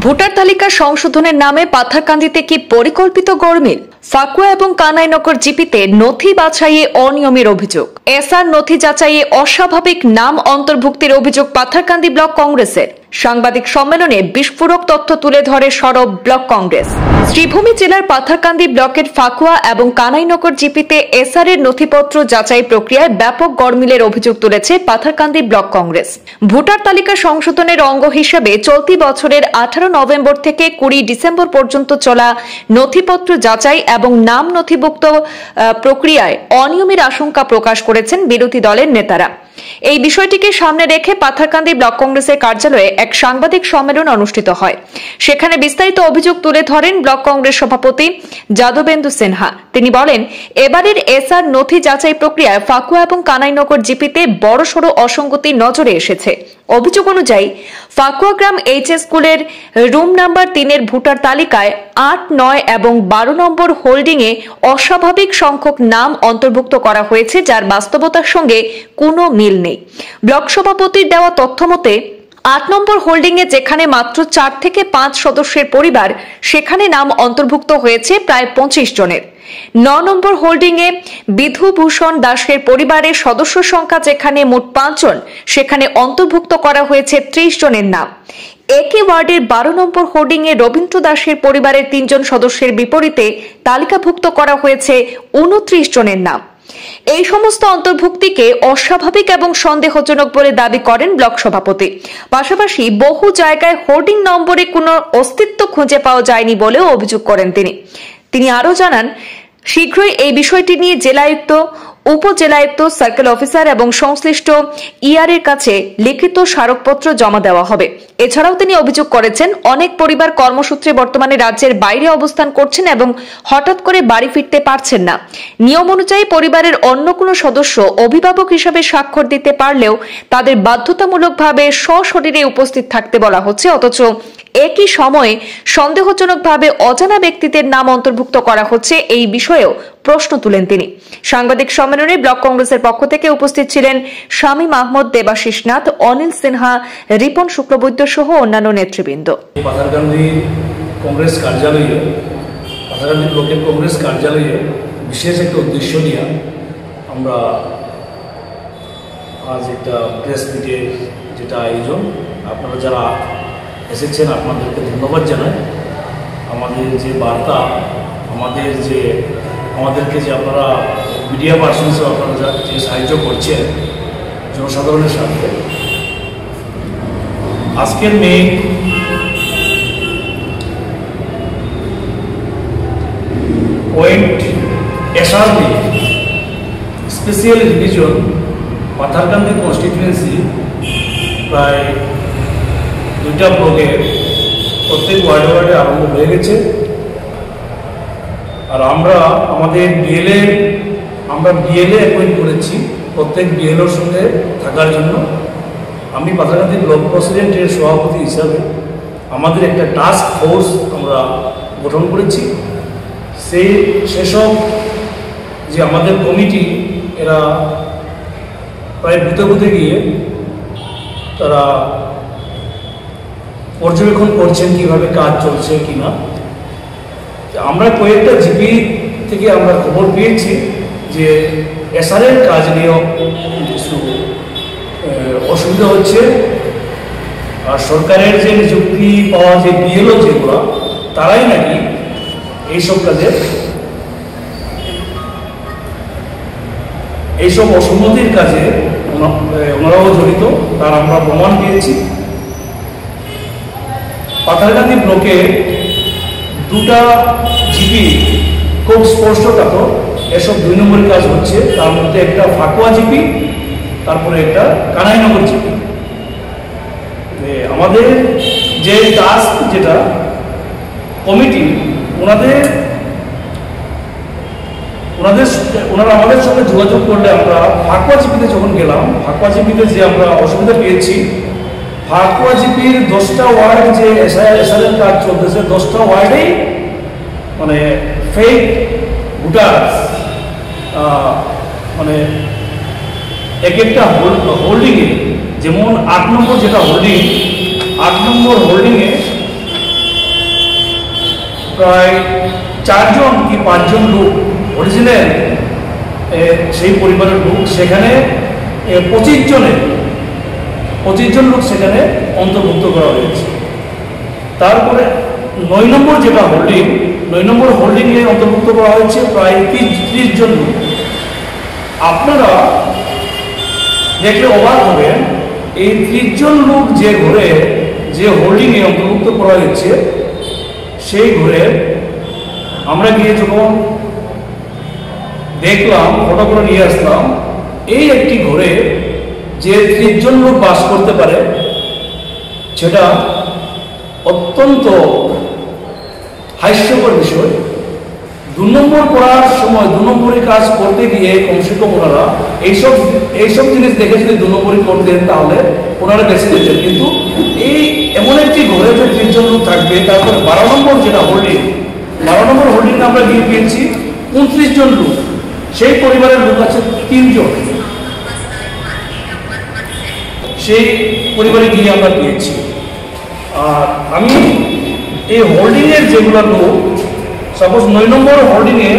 Voter তালিকা সংশোধনের নামে পাথারকান্দিতে কি পরিকল্পিত গরমিল? ফাকুয়া এবং কানাইনগর জিপিতে নথি বাছাইয়ে অনিয়মের অভিযোগ। এসআর নথি যাচাইয়ে অস্বাভাবিক নাম অন্তর্ভুক্তির অভিযোগ পাথারকান্দি ব্লক কংগ্রেসের। সাংবাদিক সম্মেলনে বিস্ফোরক তথ্য তুলে ধরে সরব ব্লক কংগ্রেস। শ্রীভূমি জেলার পাথারকান্দি ব্লকের ফাকুয়া এবং কানাইনগর জিপিতে এসআর এর নথিপত্র যাচাই প্রক্রিয়ায় ব্যাপক গরমিলের অভিযোগ তুলেছে পাথারকান্দি ব্লক কংগ্রেস। ভোটার তালিকা সংশোধনের অঙ্গ হিসেবে চলতি বছরের 18 নভেম্বর থেকে 20 ডিসেম্বর পর্যন্ত চলা নথিপত্র যাচাই এবং নাম নথিভুক্ত প্রক্রিয়ায় অনিয়মের আশঙ্কা প্রকাশ করেছেন বিরোধী দলের নেতারা। এই বিষয়টিকে সামনে রেখে পাথারকান্দি ব্লক কংগ্রেসের কার্যালয়ে এক সাংবাদিক সম্মেলন অনুষ্ঠিত হয়। সেখানে বিস্তারিত অভিযোগ তুলে ধরেন ব্লক কংগ্রেস সভাপতি যাদবেন্দু সিনহা। তিনি বলেন, এবারের এসআর নথি যাচাই প্রক্রিয়ায় ফাকুয়া এবং কানাইনগর জিপিতে বড়সড় অসঙ্গতি নজরে এসেছে। অভিযোগ অনুযায়ী ফাকুয়া গ্রাম এইচএস স্কুলের রুম নাম্বার 3 এর ভোটার তালিকায় 8, 9 এবং 12 নম্বর হোল্ডিং এ অস্বাভাবিক সংখ্যক নাম অন্তর্ভুক্ত করা হয়েছে, যার বাস্তবতার সঙ্গে কোনো মিল নেই। ব্লক সভাপতির দেওয়া তথ্য মতে 8 নম্বর হোল্ডিং এ যেখানে মাত্র 4 থেকে 5 সদস্যের পরিবার, সেখানে নাম অন্তর্ভুক্ত হয়েছে প্রায় 25 জনের। 9 নম্বর হোল্ডিং এ বিধুভূষণ দাসের পরিবারের সদস্য সংখ্যা যেখানে মোট 5 জন, সেখানে অন্তর্ভুক্ত করা হয়েছে 30 জনের নাম। একই ওয়ার্ডের 12 নম্বর হোল্ডিং এ রবীন্দ্র দাসের পরিবারের 3 জন সদস্যের বিপরীতে তালিকাভুক্ত করা হয়েছে 29 জনের নাম। এই সমস্ত অন্তর্ভুক্তিকে অস্বাভাবিক এবং সন্দেহজনক বলে দাবি করেন ব্লক সভাপতি। পাশাপাশি বহু জায়গায় হোর্ডিং নম্বরে কোনো অস্তিত্ব খুঁজে পাওয়া যায়নি বলেও অভিযোগ করেন তিনি আরও জানান, শীঘ্রই এই বিষয়টি নিয়ে জেলায়ুক্ত, উপজেলায়ুক্ত, সার্কেল অফিসার এবং সংশ্লিষ্ট ইআর এর কাছে লিখিত স্মারকপত্র জমা দেওয়া হবে। এছাড়াও তিনি অভিযোগ করেছেন, অনেক পরিবার কর্মসূত্রে বর্তমানে রাজ্যের বাইরে অবস্থান করছেন এবং হঠাৎ করে বাড়ি ফিরতে পারছেন না। নিয়ম অনুযায়ী পরিবারের অন্য কোনো সদস্য অভিভাবক হিসাবে স্বাক্ষর দিতে পারলেও তাদের বাধ্যতামূলকভাবে সশরীরে উপস্থিত থাকতে বলা হচ্ছে, অথচ একই সময়ে সন্দেহজনকভাবে অজানা ব্যক্তিদের নাম অন্তর্ভুক্ত করা হচ্ছে। এই বিষয়েও প্রশ্ন তুলেন তিনি। সাংবাদিক সম্মেলনে ব্লক কংগ্রেসের পক্ষ থেকে উপস্থিত ছিলেন শামীম আহমদ, দেবাশিস নাথ, অনিল সিনহা, রিপন শুক্লবৈদ্য সহ অন্যান্য নেতৃবৃন্দ। পাথারকান্দি কংগ্রেস কার্যালয়ে, পাথারকান্দি ব্লকের কংগ্রেস কার্যালয়ে বিশেষ একটা উদ্দেশ্য নিয়ে আমরা আজ একটা প্রেস মিটের যেটা আয়োজন, আপনারা যারা এসেছেন আপনাদেরকে ধন্যবাদ জানাই। আমাদের যে বার্তা, আমাদেরকে যে আপনারা মিডিয়া পার্সন হিসেবে আপনারা যে সাহায্য করছেন জনসাধারণের সাথে, আজকের মেইন পয়েন্ট এসআর নিয়ে স্পেশাল রিভিশন পাথারকান্দি কনস্টিটিউয়েন্সি প্রায় 2টা ব্লকের প্রত্যেক ওয়ার্ডে আরম্ভ হয়ে গেছে। আর আমরা বিএলএ অ্যাপয়েন্ট করেছি প্রত্যেক বিএলওর সঙ্গে থাকার জন্য। আমি পাথারকান্দি ব্লক প্রেসিডেন্টের সভাপতি হিসাবে আমাদের একটা টাস্ক ফোর্স আমরা গঠন করেছি। সেসব যে আমাদের কমিটি, এরা প্রায় বুথে গিয়ে তারা পর্যবেক্ষণ করছেন কিভাবে কাজ চলছে কিনা। আমরা কয়েকটা জিপি থেকে আমরা খবর পেয়েছি যে এসআরের কাজ নিয়ে কিছু অসুবিধা হচ্ছে। আর সরকারের যে নিযুক্তি পাওয়া যে বিএলও যেগুলো, তারাই নাকি এইসব কাজে, এইসব অসঙ্গতির কাজে ওনারাও জড়িত, তার আমরা প্রমাণ পেয়েছি। পাথারকান্দি ব্লকে 2টা জিপি খুব স্পষ্টত এসব 2 নম্বরের কাজ হচ্ছে। তার মধ্যে একটা ফাকুয়া জিপি, তারপরে একটা কানাইনগর জিপি। আমাদের যে টাস্ক, যেটা কমিটি, ওনারা আমাদের সঙ্গে যোগাযোগ করলে আমরা ফাকুয়া জিপিতে যখন গেলাম, ফাকুয়া জিপিতে যে আমরা অসুবিধা পেয়েছি, ফাকুয়া জিপির 10টা ওয়ার্ড যে এসআরের কাজ চলতেছে, 10টা ওয়ার্ডেই মানে ফেক ভোটার, মানে এক একটা হোল্ডিংয়ে, যেমন 8 নম্বর যেটা হোল্ডিং, 8 নম্বর হোল্ডিংয়ে প্রায় 4 জন কি 5 জন লোক অরিজিনাল সেই পরিবারের লোক, সেখানে 25 জন লোক সেখানে অন্তর্ভুক্ত করা হয়েছে। তারপরে 9 নম্বর যেটা হোল্ডিং, 9 নম্বর হোল্ডিংয়ে অন্তর্ভুক্ত করা হয়েছে প্রায় 30 জন লোক। আপনারা দেখলে অবাক হবেন, এই 30 জন লোক যে ঘরে যে হোল্ডিংয়ে অন্তর্ভুক্ত করা হয়েছে, সেই ঘরে আমরা গিয়ে যখন দেখলাম, ফটো করে নিয়ে আসলাম, এই একটি ঘরে যে 30 জন লোক বাস করতে পারে, সেটা অত্যন্ত হাস্যকর বিষয়। 2 নম্বর করার সময় 2 নম্বরই কাজ করতে গিয়ে কমসে কম ওনারা এইসব জিনিস দেখে যদি 2 নম্বরই করতেন তাহলে ওনারা বেঁচে যেতেন। কিন্তু এই এমন একটি ঘরে যে 30 জন লোক থাকবে, তারপরে 12 নম্বর যেটা হোল্ডিং, 12 নম্বর হোল্ডিং আমরা গিয়ে পেয়েছি 29 জন লোক। সেই পরিবারের লোক আছে 3 জন, সেই পরিবারে গিয়ে আমরা পেয়েছি। আর আমি এই হোল্ডিংয়ের যেগুলো লোক, সাপোজ 9 নম্বর হোল্ডিংয়ে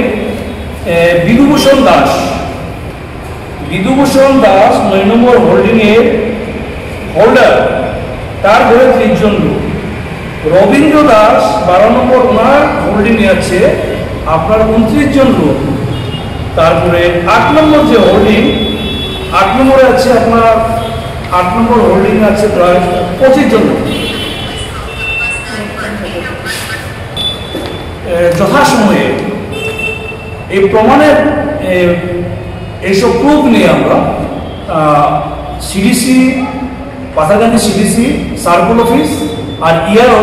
বিধুভূষণ দাস 9 নম্বর হোল্ডিংয়ের হোল্ডার, তার ঘরে 30 জন লোক। রবীন্দ্র দাস 12 নম্বর, ওনার হোল্ডিংয়ে আছে আপনার 29 জন লোক। তারপরে 8 নম্বর যে হোল্ডিং, 8 নম্বরে আছে আপনার 8 নম্বর হোল্ডিং আছে প্রায় 25 জন লোক। যথাসময়ে এই প্রমাণের এইসব প্রুফ নিয়ে আমরা CDC, Patharkandi CDC, circle office আর ইয়ারও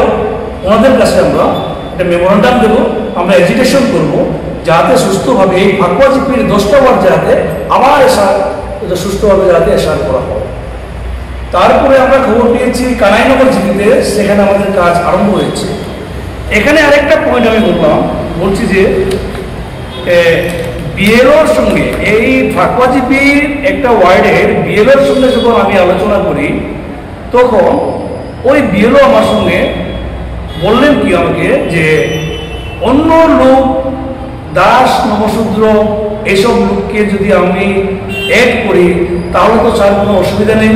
ওনাদের কাছে আমরা একটা মেমোরান্ডাম দেবো। আমরা এজিটেশন করব যাতে সুস্থভাবে এই ফাকুয়া জিপির 10টা ওয়ার্ড যাতে আবার সুস্থভাবে যাতে এসার করা হয়। তারপরে আমরা খবর পেয়েছি কানাইনগর জিপিতে, সেখানে আমাদের কাজ আরম্ভ হয়েছে। এখানে আরেকটা পয়েন্ট আমি বলছি যে বিএলওর সঙ্গে এই ফাকুয়া জিপির একটা ওয়ার্ডের বিএলওর সঙ্গে যখন আমি আলোচনা করি, তখন ওই বিএলও আমার সঙ্গে বললেন কি আমাকে যে অন্য লোক দাস, নবশূদ্র এইসব লোককে যদি আমি অ্যাড করি তাহলে তো স্যার কোনো অসুবিধা নেই।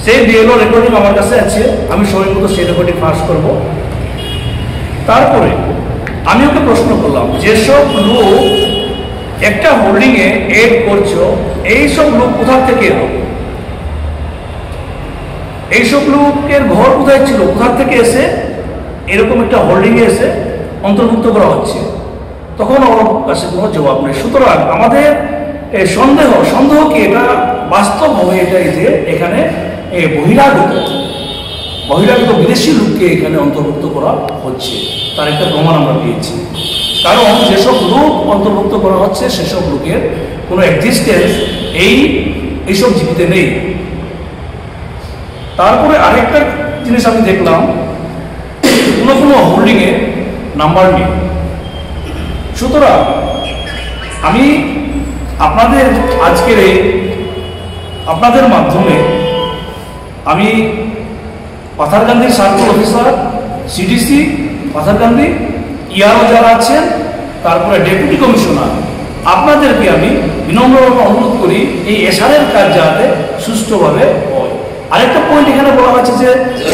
সেই বিএলও রেকর্ডিং আমার কাছে আছে, আমি সময় মতো সেই রেকর্ডিং পাস করব। তারপরে আমি ওকে প্রশ্ন করলাম, যেসব লোক একটা হোল্ডিংয়ে এড করছো, এইসব লোক কোথা থেকে এলো? এইসব লোকের ঘর কোথায় ছিল, কোথা থেকে এসে এরকম একটা হোল্ডিংয়ে এসে অন্তর্ভুক্ত করা হচ্ছে? তখন ওর কাছে কোনো জবাব নেই। সুতরাং আমাদের সন্দেহ কি এটা বাস্তব হবে, এটাই যে এখানে বহিরাগত বিদেশি লোককে এখানে অন্তর্ভুক্ত করা হচ্ছে, তার একটা প্রমাণ আমরা পেয়েছি। কারণ যেসব লোক অন্তর্ভুক্ত করা হচ্ছে সেসব লোকের কোনো এক্সিস্টেন্স এইসব জীবিতে নেই। তারপরে আরেকটা জিনিস আমি দেখলাম, কোনো হোল্ডিংয়ে নাম্বার নেই। সুতরাং আমি আপনাদের মাধ্যমে আমি Patharkandi circle officer, CDC Patharkandi, ইয়ারও যারা আছেন, তারপরে ডেপুটি কমিশনার, আপনাদেরকে আমি বিনম্রভাবে অনুরোধ করি এই এসআরের কাজ যাতে সুষ্ঠুভাবে হয়। আরেকটা পয়েন্ট এখানে বলা হচ্ছে যে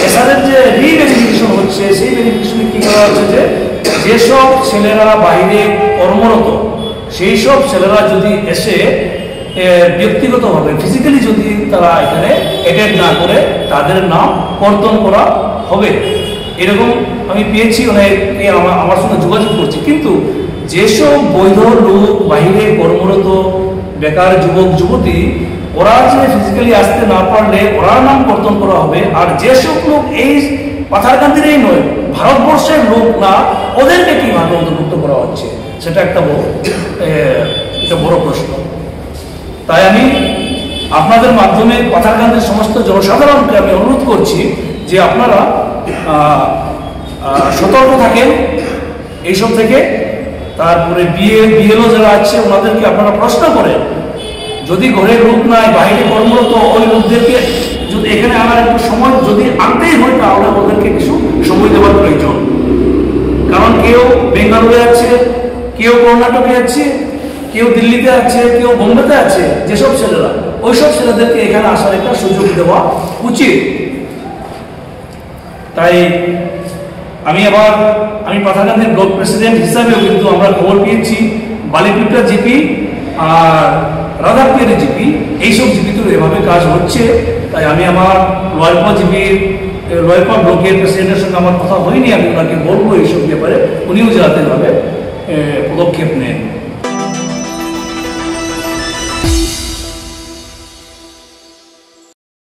এসআরের যে রিভেরিফিকেশন হচ্ছে, সেই ভেরিফিকেশনে কি করা হচ্ছে যে যেসব ছেলেরা বাইরে কর্মরত, সেই সব ছেলেরা যদি এসে ব্যক্তিগতভাবে ফিজিক্যালি যদি তারা এখানে অ্যাটেন্ড না করে, তাদের নাম কর্তন করা হবে। এরকম আমি পেয়েছি, অনেকে আমার সঙ্গে যোগাযোগ করছি। কিন্তু যেসব বৈধ লোক বাইরে কর্মরত বেকার যুবক যুবতী, ওরা যে ফিজিক্যালি আসতে না পারলে ওরা নাম কর্তন করা হবে। আর যেসব লোক এই পাথারকান্দিরই নয়, ভারতবর্ষের লোক না, ওদেরকে কিভাবে অন্তর্ভুক্ত করা হচ্ছে, সেটা একটা বড় প্রশ্ন। তাই আমি আপনাদের মাধ্যমে পাথারকান্দির সমস্ত জনসাধারণকে আমি অনুরোধ করছি যে আপনারা সতর্ক থাকেন এইসব থেকে। তারপরে বিএলও যারা আছে ওনাদেরকে আপনারা প্রশ্ন করেন, যদি ঘরে লোক নাই, বাইরে কর্মরত, ওই লোকদেরকে যদি এখানে আনার একটু সময় যদি আনতেই হয়, তাহলে ওদেরকে কিছু সময় দেওয়ার প্রয়োজন। কেউ বেঙ্গালুরু আছে, কেউ কর্ণাটকে আছে, কেউ দিল্লিতে আছে, কেউ বোম্বেতে আছে, যেসব ছেলেরা, ওইসব ছেলেদেরকে এখানে আসার একটা সুযোগ দেওয়া উচিত। তাই আমি পাথারকান্দির ব্লক প্রেসিডেন্ট হিসাবেও কিন্তু আমরা খবর পেয়েছি বালিপিপড়া জিপি আর রাধাপুরের জিপি, এইসব জিপিতেও এভাবে কাজ হচ্ছে। তাই আমি আমার লয়ারপাড়া ব্লকের প্রেসিডেন্টের সঙ্গে আমার কথা হয়নি, আমি ওনাকে বলবো এইসব ব্যাপারে, উনিও যাতে ভাবে পদক্ষেপ নেন।